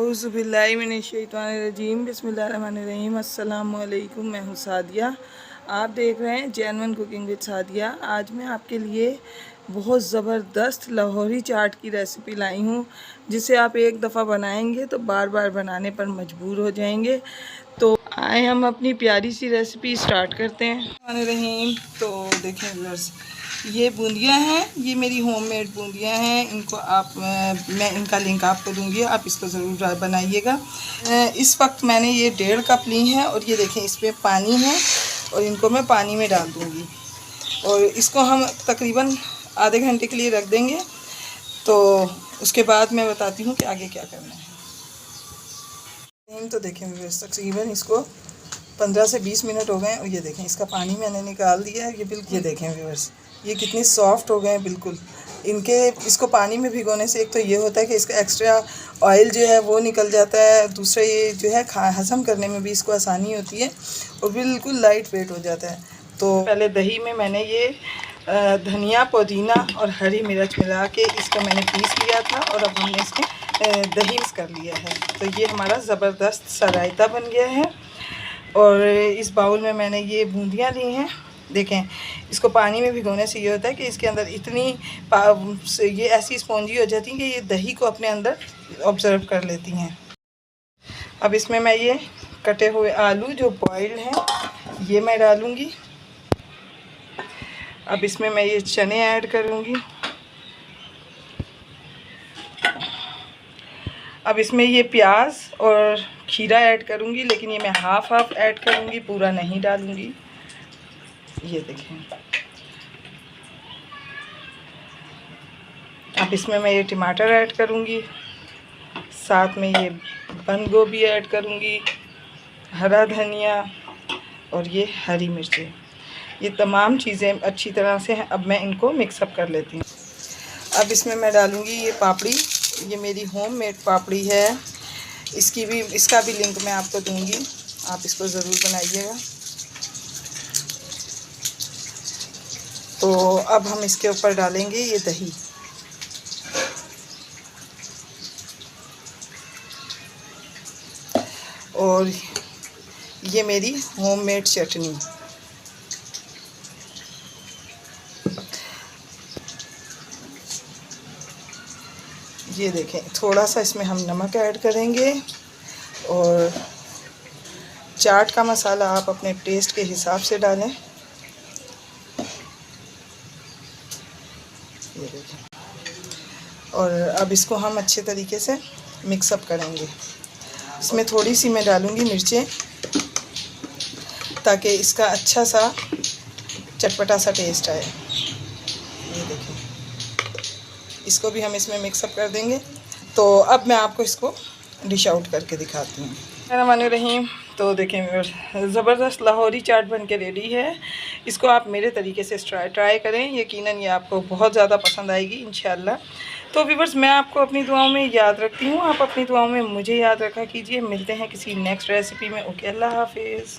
औज़ुबिल्लाहिमिनश्शैतानिर्रजीम बिस्मिल्लाहिर्रहमानिर्रहीम। अस्सलामुअलैकुम। मैं हूँ सादिया, आप देख रहे हैं जेन्युइन कुकिंग विद सादिया। आज मैं आपके लिए बहुत ज़बरदस्त लाहौरी चाट की रेसिपी लाई हूँ, जिसे आप एक दफ़ा बनाएंगे तो बार बार बनाने पर मजबूर हो जाएंगे। तो आए हम अपनी प्यारी सी रेसिपी स्टार्ट करते हैं। रहीम तो देखें व्यूअर्स, ये बूंदियाँ हैं, ये मेरी होममेड बूंदियाँ हैं। इनको आप मैं इनका लिंक आपको दूंगी, आप इसको ज़रूर बनाइएगा। इस वक्त मैंने ये 1.5 कप ली हैं और ये देखें इसमें पानी है और इनको मैं पानी में डाल दूंगी और इसको हम तकरीबन आधे घंटे के लिए रख देंगे। तो उसके बाद मैं बताती हूँ कि आगे क्या करना है। तो देखें व्यूअर्स, तकरीबन इसको 15 से 20 मिनट हो गए हैं और ये देखें इसका पानी मैंने निकाल दिया है। ये बिल्कुल, ये देखें व्यूअर्स, ये कितने सॉफ्ट हो गए हैं बिल्कुल। इसको पानी में भिगोने से एक तो ये होता है कि इसका एक्स्ट्रा ऑयल जो है वो निकल जाता है, दूसरा ये जो है हज़म करने में भी इसको आसानी होती है और बिल्कुल लाइट वेट हो जाता है। तो पहले दही में मैंने ये धनिया, पुदीना और हरी मिर्च मिला के इसको मैंने पीस लिया था और अब हमने इसमें दही मिक्स कर लिया है। तो ये हमारा ज़बरदस्त सा रायता बन गया है। और इस बाउल में मैंने ये बूंदियाँ ली हैं। देखें, इसको पानी में भिगोने से ये होता है कि इसके अंदर इतनी ये ऐसी स्पॉन्जी हो जाती हैं कि ये दही को अपने अंदर ऑब्ज़र्व कर लेती हैं। अब इसमें मैं ये कटे हुए आलू जो बॉइल्ड हैं ये मैं डालूँगी। अब इसमें मैं ये चने ऐड करूँगी। अब इसमें ये प्याज और खीरा ऐड करूँगी, लेकिन ये मैं हाफ़ ऐड करूँगी, पूरा नहीं डालूँगी। ये देखें, अब इसमें मैं ये टमाटर ऐड करूँगी, साथ में ये बंद गोभी ऐड करूँगी, हरा धनिया और ये हरी मिर्चें। ये तमाम चीज़ें अच्छी तरह से हैं। अब मैं इनको मिक्सअप कर लेती हूँ। अब इसमें मैं डालूँगी ये पापड़ी, ये मेरी होममेड पापड़ी है। इसका भी लिंक मैं आपको दूंगी, आप इसको ज़रूर बनाइएगा। तो अब हम इसके ऊपर डालेंगे ये दही। और ये मेरी होममेड चटनी। ये देखें, थोड़ा सा इसमें हम नमक ऐड करेंगे और चाट का मसाला आप अपने टेस्ट के हिसाब से डालें। ये देखें, और अब इसको हम अच्छे तरीके से मिक्सअप करेंगे। इसमें थोड़ी सी मैं डालूँगी मिर्चें, ताकि इसका अच्छा सा चटपटा सा टेस्ट आए। ये देखें, इसको भी हम इसमें मिक्सअप कर देंगे। तो अब मैं आपको इसको डिश आउट करके दिखाती हूँ। रहमान, तो देखें ज़बरदस्त लाहौरी चाट बन के रेडी है। इसको आप मेरे तरीके से ट्राई करें, यकीनन ये आपको बहुत ज़्यादा पसंद आएगी इंशाल्लाह। तो व्यूअर्स, मैं आपको अपनी दुआओं में याद रखती हूँ, आप अपनी दुआओं में मुझे याद रखा कीजिए। मिलते हैं किसी नेक्स्ट रेसिपी में। ओके, अल्लाह हाफिज़।